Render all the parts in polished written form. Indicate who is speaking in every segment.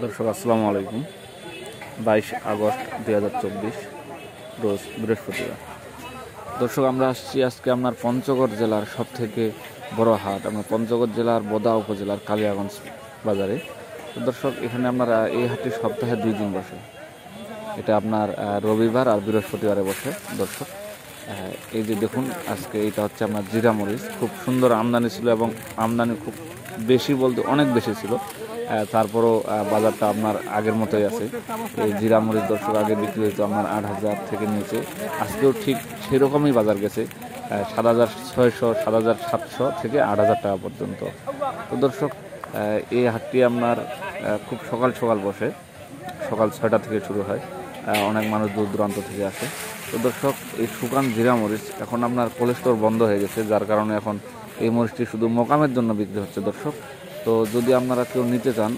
Speaker 1: দর্শক আসসালামু আলাইকুম। 22 আগস্ট 2024 রোজ বৃহস্পতিবার। দর্শক আমরা আসছি আজকে আপনার পঞ্চগড় জেলার সব থেকে বড় হাট, আমরা পঞ্চগড় জেলার বোদা উপজেলার কালিয়াগঞ্জ বাজারে। তো দর্শক এখানে আপনার এই হাটটি সপ্তাহে 2 দিন বসে। এটা আপনার রবিবার আর বৃহস্পতিবারে বসে। দর্শক এই যে দেখুন, আজকে এটা হচ্ছে আপনার জিরা মরিচ, খুব সুন্দর আমদানি ছিল এবং আমদানি খুব বেশি বলতে অনেক বেশি ছিল। তারপরও বাজারটা আপনার আগের মতোই আছে। এই জিরা মরিচ দর্শক আগে বিক্রি হতো আপনার 8,000 থেকে নিচে, আজকেও ঠিক সেরকমই বাজার গেছে 7,600, 7,700 থেকে 8,000 টাকা পর্যন্ত। তো দর্শক এই হাটটি আপনার খুব সকাল সকাল বসে, সকাল 6টা থেকে শুরু হয়। অনেক মানুষ দূর দূরান্ত থেকে আসে। তো দর্শক এই শুকান জিরা মরিচ এখন আপনার কোল্ড স্টোর বন্ধ হয়ে গেছে, যার কারণে এখন এই মরিচটি শুধু মোকামের জন্য বিক্রি হচ্ছে দর্শক। তো যদি আপনারা কেউ নিতে চান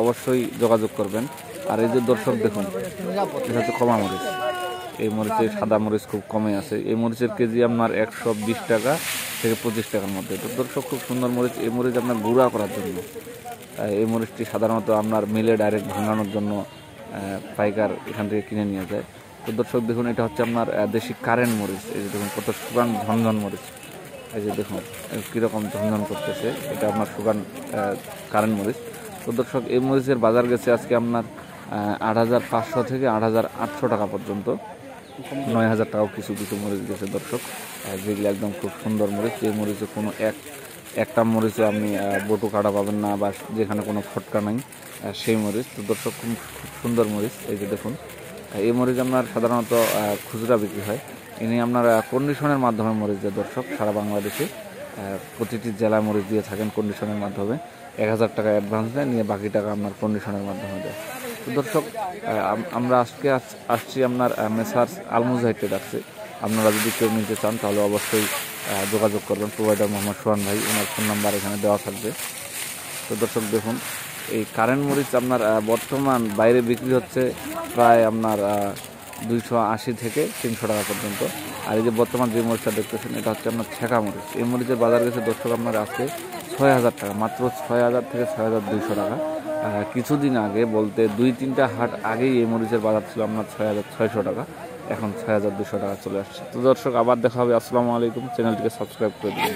Speaker 1: অবশ্যই যোগাযোগ করবেন। আর এই যে দর্শক দেখুন, এটা হচ্ছে ক্ষমা মরিচ। এই মরিচের সাদা মরিচ খুব কমে আছে। এই মরিচের কেজি আপনার 120 টাকা থেকে 25 টাকার মধ্যে। তো দর্শক খুব সুন্দর মরিচ। এই মরিচ আপনার গুঁড়া করার জন্য। এই মরিচটি সাধারণত আপনার মিলে ডাইরেক্ট ভাঙানোর জন্য পাইকার এখান থেকে কিনে নিয়ে যায়। তো দর্শক দেখুন, এটা হচ্ছে আপনার দেশি কারেন্ট মরিচ। এই যে দেখুন কত শুকান ঝনঝন মরিচ। এই যে দেখুন কীরকম ঝনঝন করতেছে, এটা আপনার শুকান কারেন্ট মরিচ। তো দর্শক এই মরিচের বাজার গেছে আজকে আপনার 8,500 থেকে 8,800 টাকা পর্যন্ত। 9,000 টাকাও কিছু কিছু মরিচ গেছে দর্শক, যেগুলো একদম খুব সুন্দর মরিচ। এই মরিচে কোনো একটা মরিচে আপনি বটু কাটা পাবেন না, বা যেখানে কোনো ফটকা নাই সেই মরিচ। তো দর্শক খুব সুন্দর মরিচ। এই যে দেখুন, এই মরিচ আপনার সাধারণত খুচরা বিক্রি হয়। ইনি আপনার কন্ডিশনের মাধ্যমে মরিচ দেয় দর্শক। সারা বাংলাদেশে প্রতিটি জেলায় মরিচ দিয়ে থাকেন কন্ডিশনের মাধ্যমে। 1,000 টাকা অ্যাডভান্স দেয়, নিয়ে বাকি টাকা আপনার কন্ডিশনের মাধ্যমে দেয়। তো দর্শক আমরা আজকে আসছি আপনার মেসার্স আলমুজাহিদ আসছে। আপনারা যদি কেউ নিতে চান তাহলে অবশ্যই যোগাযোগ করবেন। প্রোভাইডার মোহাম্মদ সোহান ভাই, ওনার ফোন নাম্বার এখানে দেওয়া থাকবে। তো দর্শক দেখুন, এই কারেন্ট মরিচ আপনার বর্তমান বাইরে বিক্রি হচ্ছে প্রায় আপনার 280 থেকে 300 টাকা পর্যন্ত। আর এই যে বর্তমান যে মরিচটা দেখতেছেন, এটা হচ্ছে আপনার ছেঁকা মরিচ। এই মরিচের বাজার গেছে দর্শক আপনার আজকে 6,000 টাকা, মাত্র 6,000 থেকে 6,200 টাকা। কিছুদিন আগে বলতে 2-3টা হাট আগেই এই মরিচের বাজার ছিল আপনার 6,600 টাকা, এখন 6,200 টাকা চলে আসছে। তো দর্শক আবার দেখা হবে। আসসালামু আলাইকুম। চ্যানেলটিকে সাবস্ক্রাইব করে দিন।